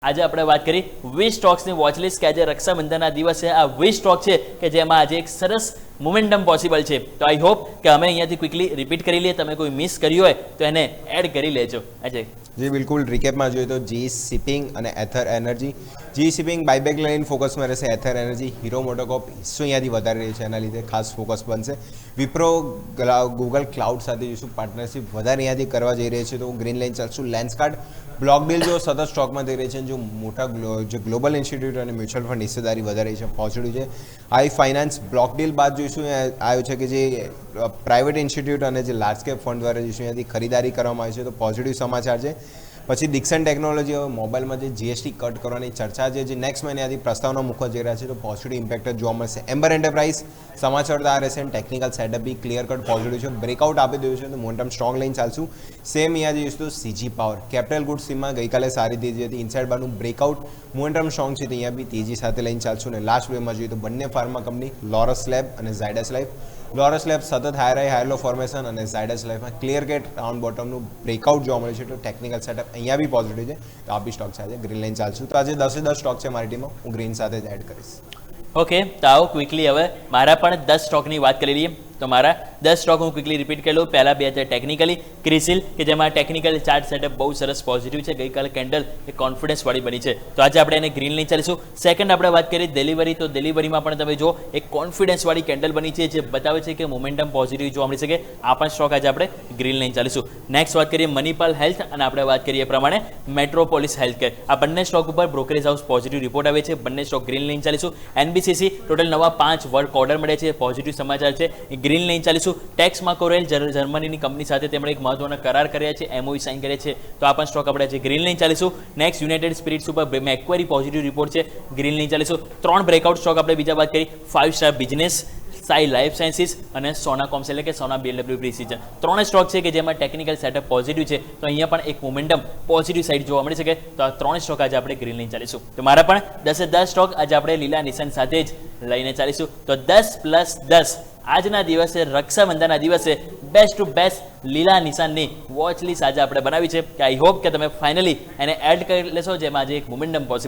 આજે આપણે વાત કરી 20 સ્ટોક્સની વોચલિસ્ટ કે આજે રક્ષાબંધનના દિવસે આ 20 સ્ટોક છે કે જેમાં આજે એક સરસ મોમેન્ટમ પોસિબલ છે. તો આઈ હોપ કે અમે અહીંયાથી ક્વિકલી રિપીટ કરી લઈએ. તમે કોઈ મિસ કર્યું હોય તો એને એડ કરી લેજો. અજય જી બિલકુલ, રિકેપમાં જોઈએ તો જી શિપિંગ અને એથર એનર્જી. જી શિપિંગ બાયબેક લઈને ફોકસમાં રહેશે. એથર એનર્જી હીરો મોટોકોપ હિસ્સો અહીંયાથી વધારી રહી છે, એના લીધે ખાસ ફોકસ બનશે. વિપ્રો ગૂગલ ક્લાઉડ સાથે જોઈશું પાર્ટનરશિપ વધારે અહીંયાથી કરવા જઈ રહી છે, તો ગ્રીન લાઇન ચાલશું. લેન્સકાર્ડ બ્લોક ડીલ જો સતત સ્ટોકમાં થઈ રહી છે, જો મોટા જે ગ્લોબલ ઇન્સ્ટિટ્યૂટ અને મ્યુચ્યુઅલ ફંડ હિસ્સેદારી વધારી છે, પોઝિટિવ છે. આઈ ફાઇનાન્સ બ્લોક ડીલ બાદ જોઈશું આવ્યું છે કે જે પ્રાઇવેટ ઇન્સ્ટિટ્યૂટ અને જે લાર્જ કેપ ફંડ દ્વારા જોઈશું અહીંયાથી ખરીદારી કરવામાં આવી છે, તો પોઝિટિવ સમાચાર છે. પછી ડિક્સન ટેકનોલોજી હવે મોબાઈલમાં જે જીએસટી કટ કરવાની ચર્ચા છે, જે નેક્સ્ટ મહિનાથી પ્રસ્તાવના મૂકવા જઈ રહ્યા છે, તો પોઝિટિવ ઇમ્પેક્ટ જોવા મળશે. એમ્બર એન્ટરપ્રાઇઝ સમાચાર તો આ રહેશે, ટેકનિકલ સેટઅપ બી ક્લિયર કટ પોઝિટિવ છે, બ્રેકઆઉટ આપી દીધું છે, તો મોમેન્ટમ સ્ટ્રોંગ લઈને ચાલશું. સેમ અહીંયા જઈશું તો સીજી પાવર કેપિટલ ગુડ્સમાં ગઈકાલે સારી તેજી હતી, ઇનસાઇડ બારનું બ્રેકઆઉટ મોમેન્ટમ સ્ટ્રોંગ છે, તો અહીંયા બી તેજી સાથે લઈને ચાલશું. અને લાસ્ટ વેમાં જોઈએ તો બંને ફાર્મા કંપની લોરસ લેબ અને ઝાયડસ લાઇફ. લોરસ લેબ સતત હાઈ લો ફોર્મેશન અને ઝાયડસ લાઇફમાં ક્લિયર કેટ રાઉન્ડ બોટમનું બ્રેકઆઉટ જોવા મળે છે, તો ટેકનિકલ સેટઅપ અહીંયા બી પોઝિટિવ છે, તો આ બી સ્ટોક છે આજે ગ્રીન લાઇન ચાલશું. તો આજે 10 સ્ટોક છે મારી ટીમમાં, હું ગ્રીન સાથે જ એડ કરીશ. ઓકે, તો આવો ક્વિકલી હવે મારા પણ 10 સ્ટોકની વાત કરી લઈએ. તો મારા 10 સ્ટોક હું ક્વિકલી રિપીટ કરી લઉં. પહેલા બે છે ટેકનિકલી ક્રિસિલ, કે જેમાં ટેકનિકલ ચાર્ટ સેટઅપ બહુ સરસ પોઝિટિવ છે. ગઈકાલે કેન્ડલ એ કોન્ફિડન્સવાળી બની છે, તો આજે આપણે એને ગ્રીન લઈને ચાલીશું. સેકન્ડ આપણે વાત કરીએ ડિલિવરી, તો ડિલિવરીમાં પણ તમે જો એક કોન્ફિડન્સવાળી કેન્ડલ બની છે, જે બતાવે છે કે મોમેન્ટમ પોઝિટિવ જોવા મળી શકે. આ પણ સ્ટોક આજે આપણે ગ્રીન લઈને ચાલીશું. નેક્સ્ટ વાત કરીએ મનીપાલ હેલ્થ, અને આપણે વાત કરીએ એ પ્રમાણે મેટ્રોપોલિસ હેલ્થકેર. આ બંને સ્ટોક ઉપર બ્રોકરેજ હાઉસ પોઝિટિવ રિપોર્ટ આવે છે. બંને સ્ટોક ગ્રીન લઈને ચાલીશું. એનબીસીસી ટોટલ નવા 5 વર્ક ઓર્ડર મળે છે, પોઝિટિવ સમાચાર છે, ગ્રીન લઈને ચાલીશું. ટેક્સ માકોરેલ જર્મનીની કંપની સાથે તેમણે એક મહત્વના કરાર કર્યા છે, એમઓયુ સાઇન કર્યા છે, તો આ પણ સ્ટોક આપણે આજે ગ્રીન લઈને ચાલીશું. નેક્સ્ટ યુનાઇટેડ સ્પિરિટ્સ ઉપર મેક્વેરી પોઝિટિવ રિપોર્ટ છે, ગ્રીન લઈને ચાલીશું. 3 બ્રેકઆઉટ સ્ટોક આપણે બીજા વાત કરી, 5 star business, Sai life sciences અને સોના કોમ્સ, એટલે કે સોના BLW પ્રિસિઝન. 3 સ્ટોક છે કે જેમાં ટેકનિકલ સેટઅપ પોઝિટિવ છે, તો અહીંયા પણ એક મોમેન્ટમ પોઝિટિવ સાઇડ જોવા મળી શકે, તો આ 3 સ્ટોક આજે આપણે ગ્રીન લઈને ચાલીશું. તો મારા પણ 10 સ્ટોક આજે આપણે લીલા નિશાન સાથે જ લઈને ચાલીશું. તો 10 + 10 આજના દિવસે રક્ષાબંધનના દિવસે બેસ્ટ ટુ બેસ્ટ લીલા નિશાનની વોચ લિસ્ટ આજે આપણે બનાવી છે, કે આઈ હોપ કે તમે ફાઇનલી એને એડ કરી લેશો, જેમાં આજે એક મોમેન્ટમ પોઝિટિવ